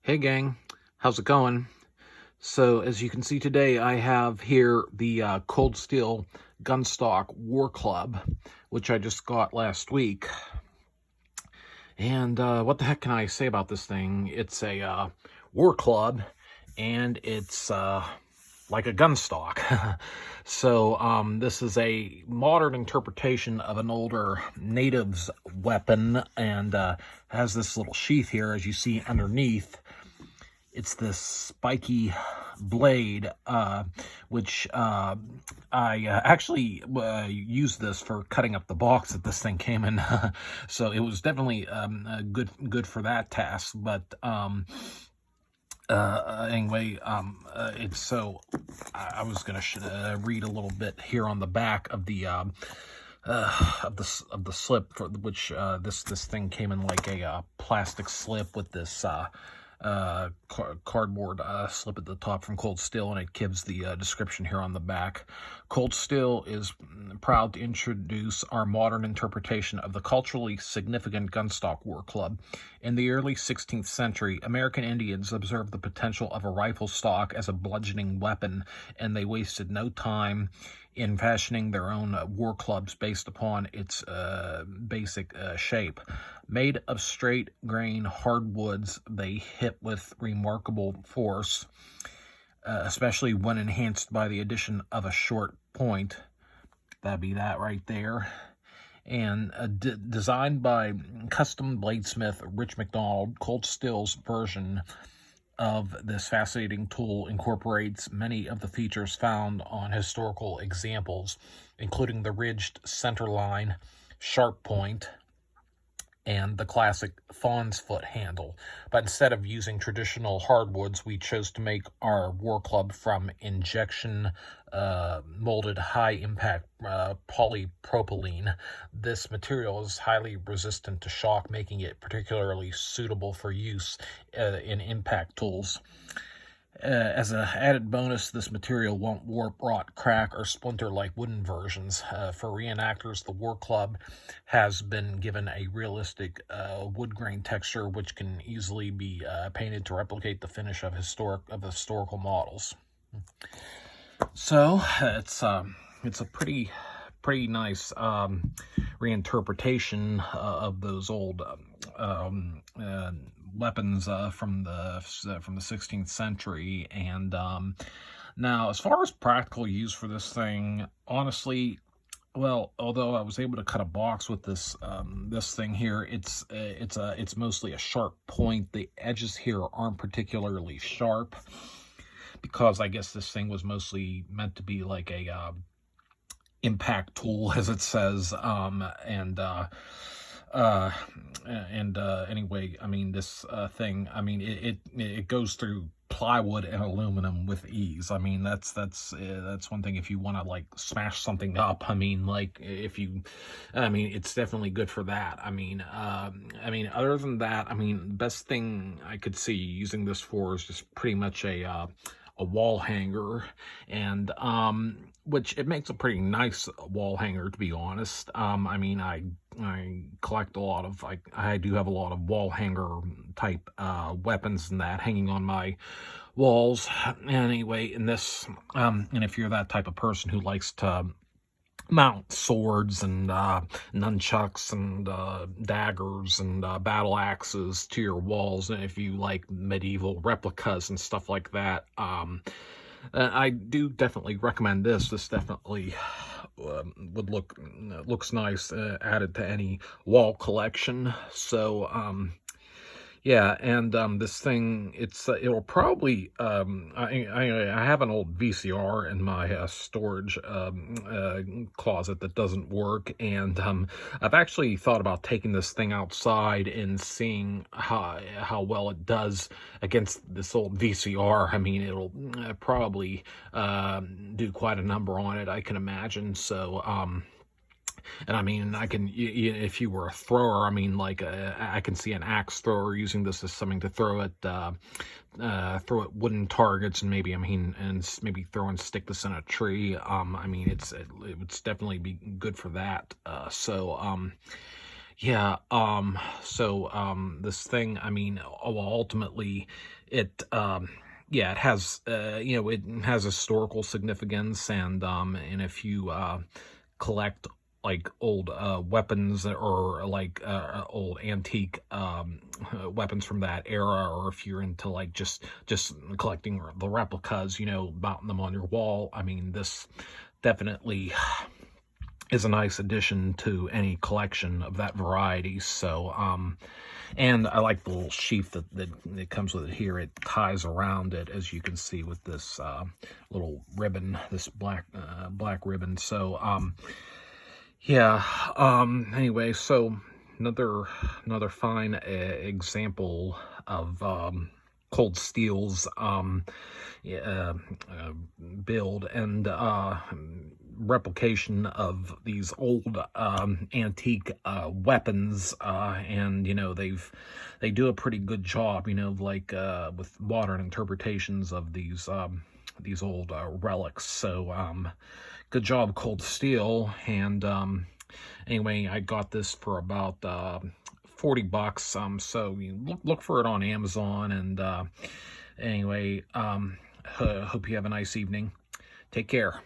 Hey gang, how's it going? So as you can see today, I have here the Cold Steel Gunstock War Club, which I just got last week. And what the heck can I say about this thing? It's a war club, and it's like a gunstock. So this is a modern interpretation of an older native's weapon, and has this little sheath here, as you see underneath. It's this spiky blade, which I actually used this for cutting up the box that this thing came in. So it was definitely good for that task. But anyway, it's so I was going to read a little bit here on the back of the of the slip, for which this thing came in like a plastic slip with this cardboard slip at the top from Cold Steel, and it gives the description here on the back. Cold Steel is proud to introduce our modern interpretation of the culturally significant Gunstock War Club. In the early 16th century, American Indians observed the potential of a rifle stock as a bludgeoning weapon, and they wasted no time in fashioning their own war clubs based upon its basic shape. Made of straight grain hardwoods, they hit with remarkable force, especially when enhanced by the addition of a short point. That'd be that right there. And designed by custom bladesmith Rich McDonald, Cold Steel's version of this fascinating tool incorporates many of the features found on historical examples, including the ridged center line, sharp point, and the classic fawn's foot handle. But instead of using traditional hardwoods, we chose to make our war club from injection molded high-impact polypropylene. This material is highly resistant to shock, making it particularly suitable for use in impact tools. As an added bonus, this material won't warp, rot, crack, or splinter like wooden versions. For reenactors, the War Club has been given a realistic wood grain texture, which can easily be painted to replicate the finish of historical models. So it's a pretty nice reinterpretation of those old weapons from the 16th century. And now, as far as practical use for this thing, honestly, well, although I was able to cut a box with this this thing here, it's mostly a sharp point. The edges here aren't particularly sharp, because I guess this thing was mostly meant to be like a impact tool, as it says. Anyway, I mean, this thing, I mean, it goes through plywood and aluminum with ease. I mean, that's one thing. If you want to like smash something up, I mean, like it's definitely good for that. I mean, other than that, I mean, the best thing I could see using this for is just pretty much a wall hanger, and which it makes a pretty nice wall hanger, to be honest. I mean, I collect a lot of, I do have a lot of wall hanger type weapons and that hanging on my walls. Anyway, in this, and if you're that type of person who likes to mount swords and nunchucks and daggers and battle axes to your walls, and if you like medieval replicas and stuff like that, I do definitely recommend this. This definitely looks nice added to any wall collection. So yeah, and this thing, it'll probably, I have an old VCR in my storage closet that doesn't work, and I've actually thought about taking this thing outside and seeing how well it does against this old VCR. I mean, it'll probably do quite a number on it, I can imagine. So and I mean, I can, if you were a thrower, I mean, like, I can see an axe thrower using this as something to throw at wooden targets, and maybe, I mean, and maybe stick this in a tree. I mean, it would definitely be good for that. Yeah, this thing, I mean, ultimately, it, yeah, it has, it has historical significance, and if you, collect, like, old, weapons or, like, old antique, weapons from that era, or if you're into, like, just collecting the replicas, mounting them on your wall, I mean, this definitely is a nice addition to any collection of that variety. So, and I like the little sheath that comes with it here. It ties around it, as you can see, with this little ribbon, this black ribbon. So, yeah. Anyway, so another fine example of cold steel's yeah, build and replication of these old antique weapons, and they do a pretty good job, like with modern interpretations of these old relics. So good job, Cold Steel. And anyway, I got this for about $40. So you look for it on Amazon. And anyway, hope you have a nice evening. Take care.